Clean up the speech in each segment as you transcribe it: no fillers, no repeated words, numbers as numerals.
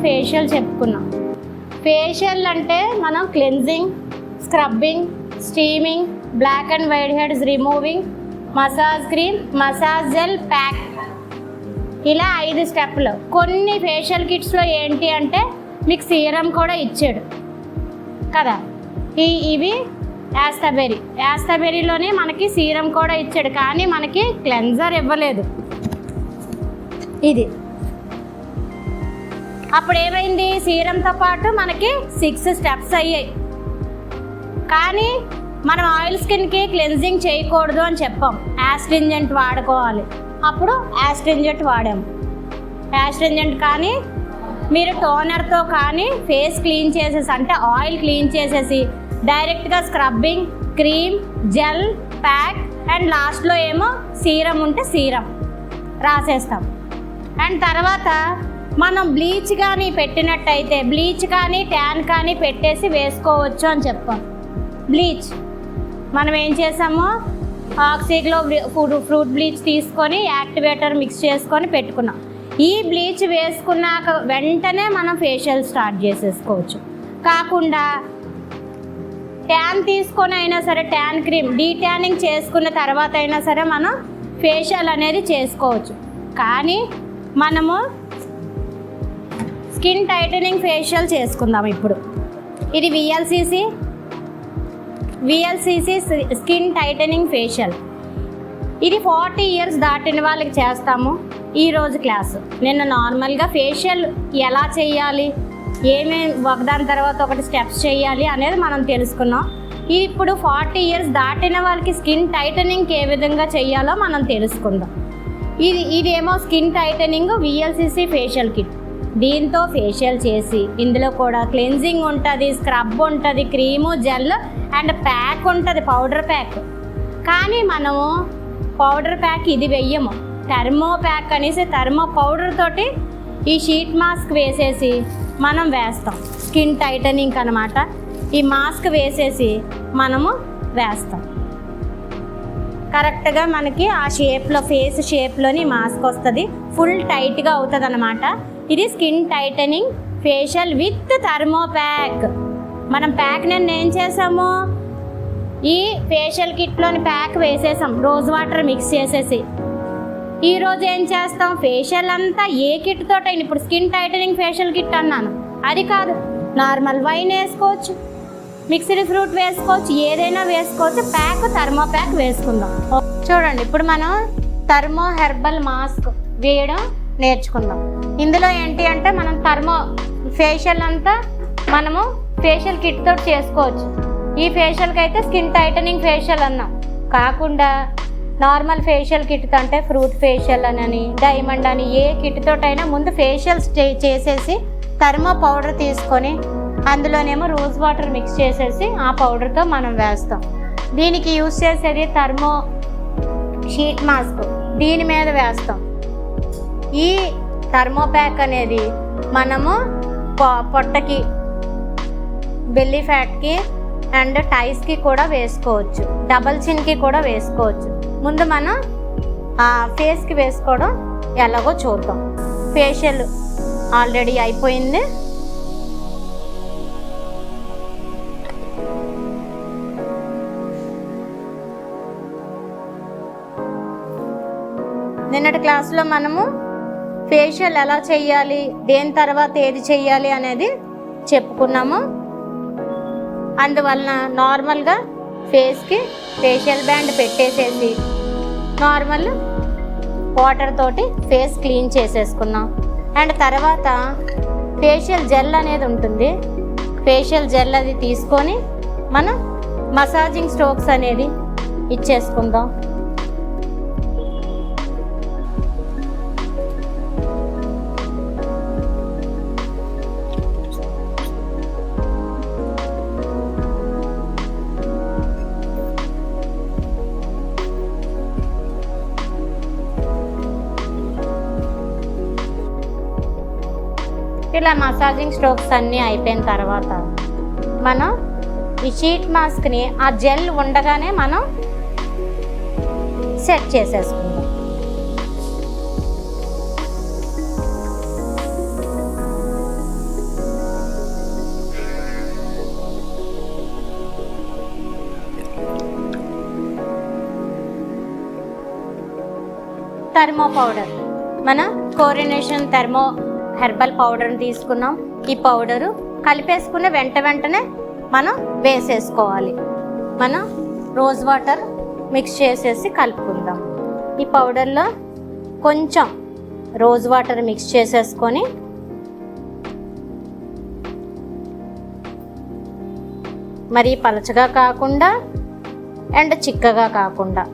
Facial చెప్పుకున్నాం. Facial అంటే మనం cleansing, scrubbing, steaming, black and white heads removing, massage cream, massage gel, pack, ఇలా 5 స్టెప్లు. కొన్ని ఫేషియల్ కిట్స్లో ఏంటి అంటే మీకు సీరం కూడా ఇచ్చాడు కదా, ఇవి యాస్టబెర్రీలోనే మనకి సీరం కూడా ఇచ్చాడు, కానీ మనకి క్లెన్జర్ ఇవ్వలేదు. ఇది అప్పుడు ఏమైంది, సీరంతో పాటు మనకి 6 స్టెప్స్ అయ్యాయి. కానీ మనం ఆయిల్ స్కిన్కి క్లెన్జింగ్ చేయకూడదు అని చెప్పాం, యాస్ట్రింజెంట్ వాడుకోవాలి. అప్పుడు యాస్ట్రింజెంట్ వాడాము. యాస్ట్రింజెంట్ కానీ మీరు టోనర్తో కానీ ఫేస్ క్లీన్ చేసేసి, అంటే ఆయిల్ క్లీన్ చేసేసి డైరెక్ట్గా scrubbing, cream, gel, pack and లాస్ట్లో ఏమో సీరం ఉంటే సీరం రాసేస్తాం. అండ్ తర్వాత మనం బ్లీచ్ కానీ పెట్టినట్టయితే బ్లీచ్ కానీ ట్యాన్ కానీ పెట్టేసి వేసుకోవచ్చు అని చెప్పాం. బ్లీచ్ మనం ఏం చేసామో ఆక్సిగ్లో ఫ్రూట్ బ్లీచ్ తీసుకొని యాక్టివేటర్ మిక్స్ చేసుకొని పెట్టుకున్నాం. ఈ బ్లీచ్ వేసుకున్నాక వెంటనే మనం ఫేషియల్ స్టార్ట్ చేసేసుకోవచ్చు. కాకుండా ట్యాన్ తీసుకొని అయినా సరే, ట్యాన్ క్రీమ్ డీట్యానింగ్ చేసుకున్న తర్వాత అయినా సరే మనం ఫేషియల్ అనేది చేసుకోవచ్చు. కానీ మనము స్కిన్ టైటనింగ్ ఫేషియల్ చేసుకుందాం ఇప్పుడు. ఇది విఎల్సిసి స్కిన్ టైటనింగ్ ఫేషియల్. ఇది 40 ఇయర్స్ దాటిన వాళ్ళకి చేస్తాము. ఈరోజు క్లాసు నిన్న నార్మల్గా ఫేషియల్ ఎలా చేయాలి, ఏమేమి ఒకదాని తర్వాత ఒకటి స్టెప్స్ చేయాలి అనేది మనం తెలుసుకున్నాం. ఇప్పుడు 40 ఇయర్స్ దాటిన వాళ్ళకి స్కిన్ టైటనింగ్ ఏ విధంగా చేయాలో మనం తెలుసుకుందాం. ఇదేమో skin titling VLCC facial kit. దీంతో ఫేషియల్ చేసి ఇందులో కూడా క్లెన్జింగ్ ఉంటుంది, స్క్రబ్ ఉంటుంది, క్రీము, జెల్ అండ్ ప్యాక్ ఉంటుంది, పౌడర్ ప్యాక్. కానీ మనము పౌడర్ ప్యాక్ ఇది వెయ్యము, థర్మో ప్యాక్ అనేసి థర్మో పౌడర్ తోటి ఈ షీట్ మాస్క్ వేసేసి మనం వేస్తాం. స్కిన్ టైటనింగ్ అన్నమాట. ఈ మాస్క్ వేసేసి మనము వేస్తాం. కరెక్ట్గా మనకి ఆ షేప్లో, ఫేస్ షేప్లోని మాస్క్ వస్తుంది, ఫుల్ టైట్గా అవుతుంది అన్నమాట. ఇది skin tightening facial with thermo pack. మనం ప్యాక్ నిన్న ఏం చేసాము, ఈ ఫేషియల్ కిట్లోని ప్యాక్ వేసేసాం రోజ్ వాటర్ మిక్స్ చేసేసి. ఈరోజు ఏం చేస్తాం, ఫేషియల్ అంతా ఏ కిట్ తోటైనా, ఇప్పుడు స్కిన్ టైటనింగ్ ఫేషియల్ కిట్ అన్నాను, అది కాదు, నార్మల్ వైన్ వేసుకోవచ్చు, మిక్స్డ్ ఫ్రూట్ వేసుకోవచ్చు, ఏదైనా వేసుకోవచ్చు. ప్యాక్ థర్మో ప్యాక్ వేసుకుందాం. చూడండి, ఇప్పుడు మనం థర్మో హెర్బల్ మాస్క్ వేయడం నేర్చుకుందాం. ఇందులో ఏంటి అంటే మనం థర్మో ఫేషియల్ అంతా మనము ఫేషియల్ కిట్ తోటి చేసుకోవచ్చు. ఈ ఫేషియల్కి అయితే స్కిన్ టైటనింగ్ ఫేషియల్ అన్నాం, కాకుండా నార్మల్ ఫేషియల్ కిట్ అంటే ఫ్రూట్ ఫేషియల్ అని, డైమండ్ అని, ఏ కిట్ తోటైనా ముందు ఫేషియల్ చేసేసి థర్మో పౌడర్ తీసుకొని అందులోనేమో రోజ్ వాటర్ మిక్స్ చేసేసి ఆ పౌడర్తో మనం వేస్తాం. దీనికి యూజ్ చేసేది థర్మో షీట్ మాస్క్, దీని మీద వేస్తాం. ఈ థర్మో ప్యాక్ అనేది మనము పొట్టకి, బెల్లీ ఫ్యాట్కి అండ్ టైస్కి కూడా వేసుకోవచ్చు, డబల్ చిన్కి కూడా వేసుకోవచ్చు. ముందు మనం ఫేస్కి వేసుకోవడం ఎలాగో చూద్దాం. ఫేషియల్ ఆల్రెడీ అయిపోయింది. నిన్నటి క్లాస్లో మనము ఫేషియల్ ఎలా చేయాలి, దేని తర్వాత ఏది చేయాలి అనేది చెప్పుకున్నాము. అందువలన నార్మల్గా ఫేస్కి ఫేషియల్ బ్యాండ్ పెట్టేసేసి నార్మల్ వాటర్ తోటి ఫేస్ క్లీన్ చేసేసుకున్నాం. అండ్ తర్వాత ఫేషియల్ జెల్ అనేది ఉంటుంది, ఫేషియల్ జెల్ అది తీసుకొని మనం మసాజింగ్ స్ట్రోక్స్ అనేది ఇచ్చేసుకుందాం. ఇలా మసాజింగ్ స్ట్రోక్స్ అన్నీ అయిపోయిన తర్వాత మనం ఈ షీట్ మాస్క్ని ఆ జెల్ ఉండగానే మనం సెట్ చేసేసుకుందాం. థర్మో పౌడర్, మన కోరినేషన్ థర్మో హెర్బల్ పౌడర్ని తీసుకున్నాం. ఈ పౌడరు కలిపేసుకున్న వెంటనే మనం వేసేసుకోవాలి. మనం రోజ్ వాటర్ మిక్స్ చేసేసి కలుపుకుందాం. ఈ పౌడర్లో కొంచెం రోజ్ వాటర్ మిక్స్ చేసేసుకొని మరీ పలచగా కాకుండా అండ్ చిక్కగా కాకుండా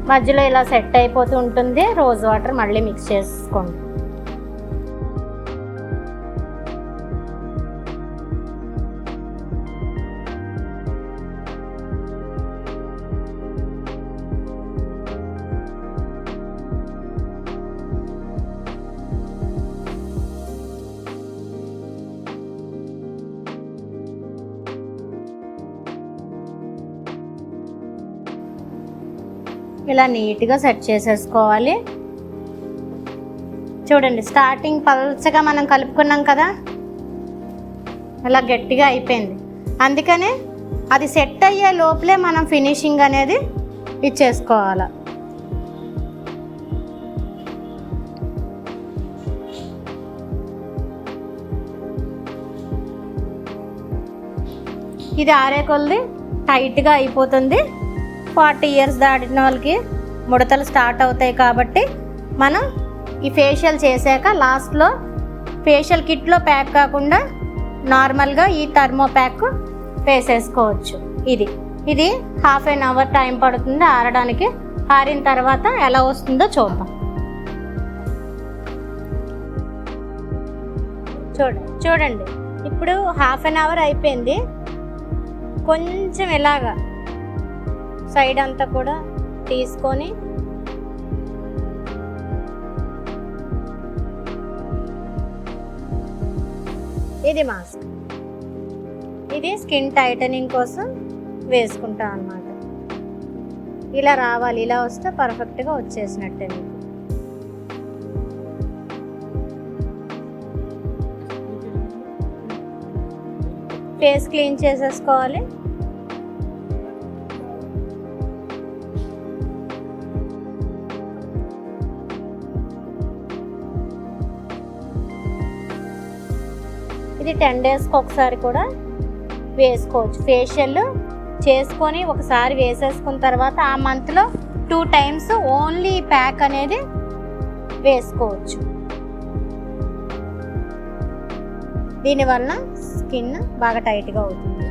మధ్యలో ఇలా సెట్ అయిపోతూ ఉంటుంది. రోజ్ వాటర్ మళ్ళీ మిక్స్ చేసుకోండి. ఇలా నీట్గా సెట్ చేసేసుకోవాలి. చూడండి, స్టార్టింగ్ పల్చగా మనం కలుపుకున్నాం కదా, ఇలా గట్టిగా అయిపోయింది. అందుకనే అది సెట్ అయ్యే లోపలే మనం ఫినిషింగ్ అనేది ఇచ్చేసుకోవాలి. ఇది ఆరే కొలది టైట్గా అయిపోతుంది. 40 ఇయర్స్ దాటిన వాళ్ళకి ముడతలు స్టార్ట్ అవుతాయి కాబట్టి మనం ఈ ఫేషియల్ చేశాక లాస్ట్లో ఫేషియల్ కిట్లో ప్యాక్ కాకుండా నార్మల్గా ఈ థర్మో ప్యాక్ వేసేసుకోవచ్చు. ఇది హాఫ్ అన్ అవర్ టైం పడుతుంది ఆరడానికి. ఆరిన తర్వాత ఎలా వస్తుందో చూద్దాం. చూడండి ఇప్పుడు హాఫ్ అన్ అవర్ అయిపోయింది. కొంచెం ఇలాగా సైడ్ అంతా కూడా తీసుకొని ఇది మాస్క్, ఇది స్కిన్ టైటనింగ్ కోసం వేసుకుంటాం అన్నమాట. ఇలా రావాలి, ఇలా వస్తే పర్ఫెక్ట్గా వచ్చేసినట్టే. మీకు ఫేస్ క్లీన్ చేసేసుకోవాలి. ఇది 10 డేస్కి ఒకసారి కూడా వేసుకోవచ్చు. ఫేషియల్ చేసుకొని ఒకసారి వేసేసుకున్న తర్వాత ఆ మంత్లో 2 టైమ్స్ ఓన్లీ ప్యాక్ అనేది వేసుకోవచ్చు. దీనివల్ల స్కిన్ బాగా టైట్గా అవుతుంది.